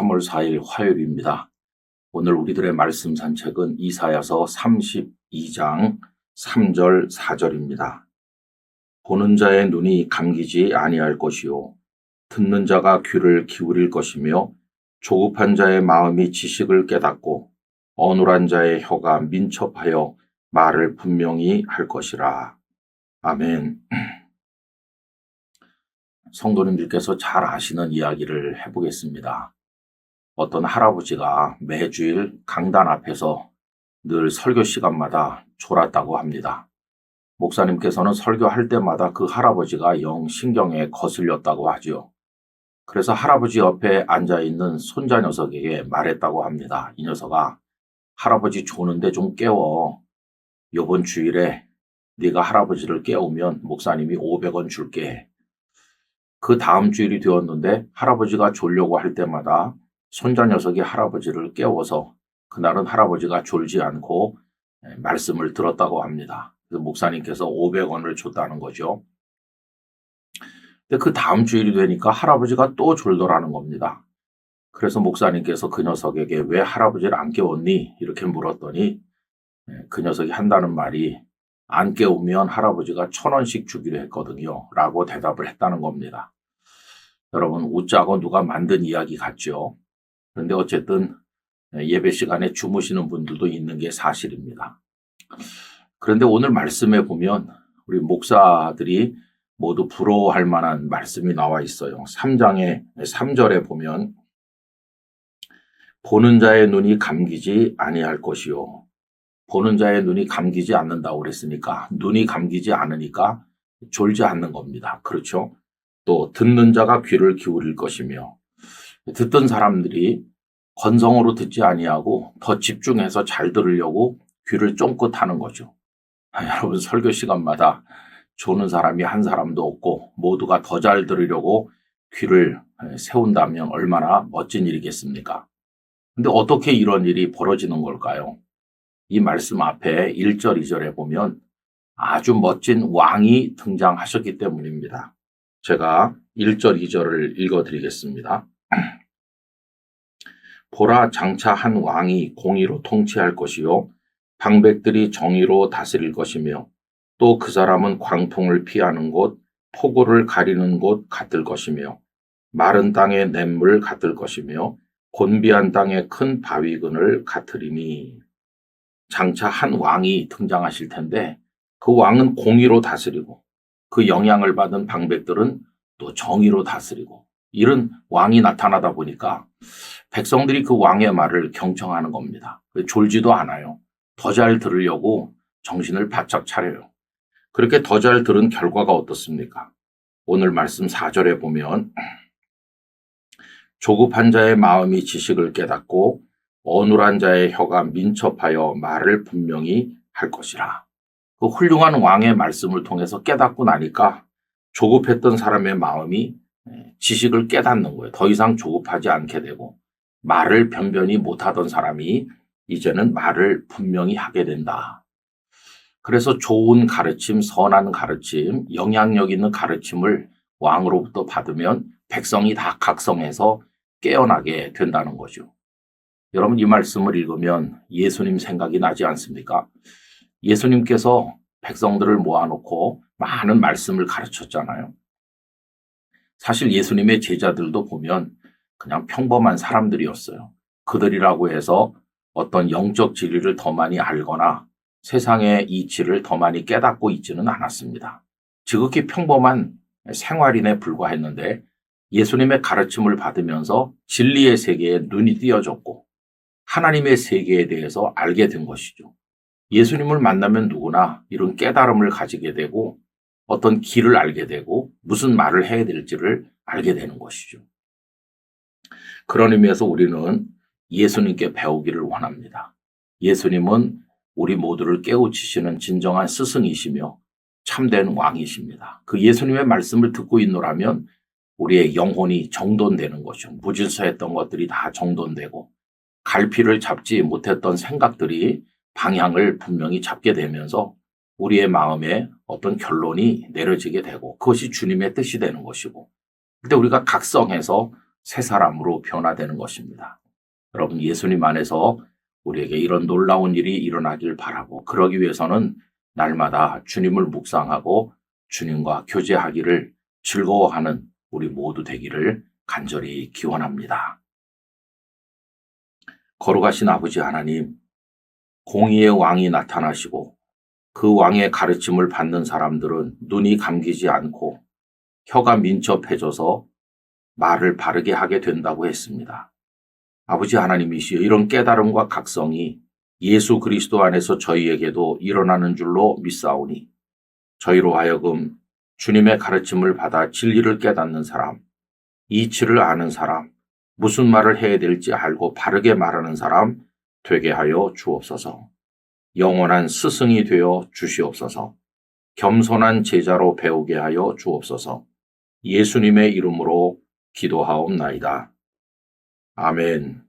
3월 4일 화요일입니다. 오늘 우리들의 말씀 산책은 이사야서 32장 3절 4절입니다. 보는 자의 눈이 감기지 아니할 것이요 듣는 자가 귀를 기울일 것이며 조급한 자의 마음이 지식을 깨닫고 어눌한 자의 혀가 민첩하여 말을 분명히 할 것이라. 아멘. 성도님들께서 잘 아시는 이야기를 해보겠습니다. 어떤 할아버지가 매주일 강단 앞에서 늘 설교 시간마다 졸았다고 합니다. 목사님께서는 설교할 때마다 그 할아버지가 영 신경에 거슬렸다고 하죠. 그래서 할아버지 옆에 앉아있는 손자 녀석에게 말했다고 합니다. 이 녀석아, 할아버지 조는데 좀 깨워. 이번 주일에 네가 할아버지를 깨우면 목사님이 500원 줄게. 그 다음 주일이 되었는데 할아버지가 졸려고 할 때마다 손자 녀석이 할아버지를 깨워서 그날은 할아버지가 졸지 않고 말씀을 들었다고 합니다. 그래서 목사님께서 500원을 줬다는 거죠. 근데 그 다음 주일이 되니까 할아버지가 또 졸더라는 겁니다. 그래서 목사님께서 그 녀석에게 왜 할아버지를 안 깨웠니? 이렇게 물었더니 그 녀석이 한다는 말이 안 깨우면 할아버지가 1,000원씩 주기로 했거든요. 라고 대답을 했다는 겁니다. 여러분, 웃자고 누가 만든 이야기 같죠? 그런데 어쨌든 예배 시간에 주무시는 분들도 있는 게 사실입니다. 그런데 오늘 말씀에 보면 우리 목사들이 모두 부러워할 만한 말씀이 나와 있어요. 3장의 3절에 보면 보는 자의 눈이 감기지 아니할 것이요. 보는 자의 눈이 감기지 않는다고 그랬으니까 눈이 감기지 않으니까 졸지 않는 겁니다. 그렇죠? 또 듣는 자가 귀를 기울일 것이며 듣던 사람들이 건성으로 듣지 아니하고 더 집중해서 잘 들으려고 귀를 쫑긋 하는 거죠. 여러분, 설교 시간마다 조는 사람이 한 사람도 없고 모두가 더 잘 들으려고 귀를 세운다면 얼마나 멋진 일이겠습니까? 근데 어떻게 이런 일이 벌어지는 걸까요? 이 말씀 앞에 1절, 2절에 보면 아주 멋진 왕이 등장하셨기 때문입니다. 제가 1절, 2절을 읽어드리겠습니다. 보라, 장차 한 왕이 공의로 통치할 것이요 방백들이 정의로 다스릴 것이며 또 그 사람은 광풍을 피하는 곳, 폭우를 가리는 곳 같을 것이며 마른 땅의 냇물 같을 것이며 곤비한 땅의 큰 바위근을 같으리니. 장차 한 왕이 등장하실 텐데 그 왕은 공의로 다스리고 그 영향을 받은 방백들은 또 정의로 다스리고 이런 왕이 나타나다 보니까 백성들이 그 왕의 말을 경청하는 겁니다. 졸지도 않아요. 더 잘 들으려고 정신을 바짝 차려요. 그렇게 더 잘 들은 결과가 어떻습니까? 오늘 말씀 4절에 보면 조급한 자의 마음이 지식을 깨닫고 어눌한 자의 혀가 민첩하여 말을 분명히 할 것이라. 그 훌륭한 왕의 말씀을 통해서 깨닫고 나니까 조급했던 사람의 마음이 지식을 깨닫는 거예요. 더 이상 조급하지 않게 되고 말을 변변히 못하던 사람이 이제는 말을 분명히 하게 된다. 그래서 좋은 가르침, 선한 가르침, 영향력 있는 가르침을 왕으로부터 받으면 백성이 다 각성해서 깨어나게 된다는 거죠. 여러분, 이 말씀을 읽으면 예수님 생각이 나지 않습니까? 예수님께서 백성들을 모아놓고 많은 말씀을 가르쳤잖아요. 사실 예수님의 제자들도 보면 그냥 평범한 사람들이었어요. 그들이라고 해서 어떤 영적 진리를 더 많이 알거나 세상의 이치를 더 많이 깨닫고 있지는 않았습니다. 지극히 평범한 생활인에 불과했는데 예수님의 가르침을 받으면서 진리의 세계에 눈이 띄어졌고 하나님의 세계에 대해서 알게 된 것이죠. 예수님을 만나면 누구나 이런 깨달음을 가지게 되고 어떤 길을 알게 되고 무슨 말을 해야 될지를 알게 되는 것이죠. 그런 의미에서 우리는 예수님께 배우기를 원합니다. 예수님은 우리 모두를 깨우치시는 진정한 스승이시며 참된 왕이십니다. 그 예수님의 말씀을 듣고 있노라면 우리의 영혼이 정돈되는 거죠. 무질서했던 것들이 다 정돈되고 갈피를 잡지 못했던 생각들이 방향을 분명히 잡게 되면서 우리의 마음에 어떤 결론이 내려지게 되고 그것이 주님의 뜻이 되는 것이고 그때 우리가 각성해서 새 사람으로 변화되는 것입니다. 여러분, 예수님 안에서 우리에게 이런 놀라운 일이 일어나길 바라고, 그러기 위해서는 날마다 주님을 묵상하고 주님과 교제하기를 즐거워하는 우리 모두 되기를 간절히 기원합니다. 거룩하신 아버지 하나님, 공의의 왕이 나타나시고 그 왕의 가르침을 받는 사람들은 눈이 감기지 않고 혀가 민첩해져서 말을 바르게 하게 된다고 했습니다. 아버지 하나님이시여, 이런 깨달음과 각성이 예수 그리스도 안에서 저희에게도 일어나는 줄로 믿사오니 저희로 하여금 주님의 가르침을 받아 진리를 깨닫는 사람, 이치를 아는 사람, 무슨 말을 해야 될지 알고 바르게 말하는 사람 되게 하여 주옵소서. 영원한 스승이 되어 주시옵소서. 겸손한 제자로 배우게 하여 주옵소서. 예수님의 이름으로 기도하옵나이다. 아멘.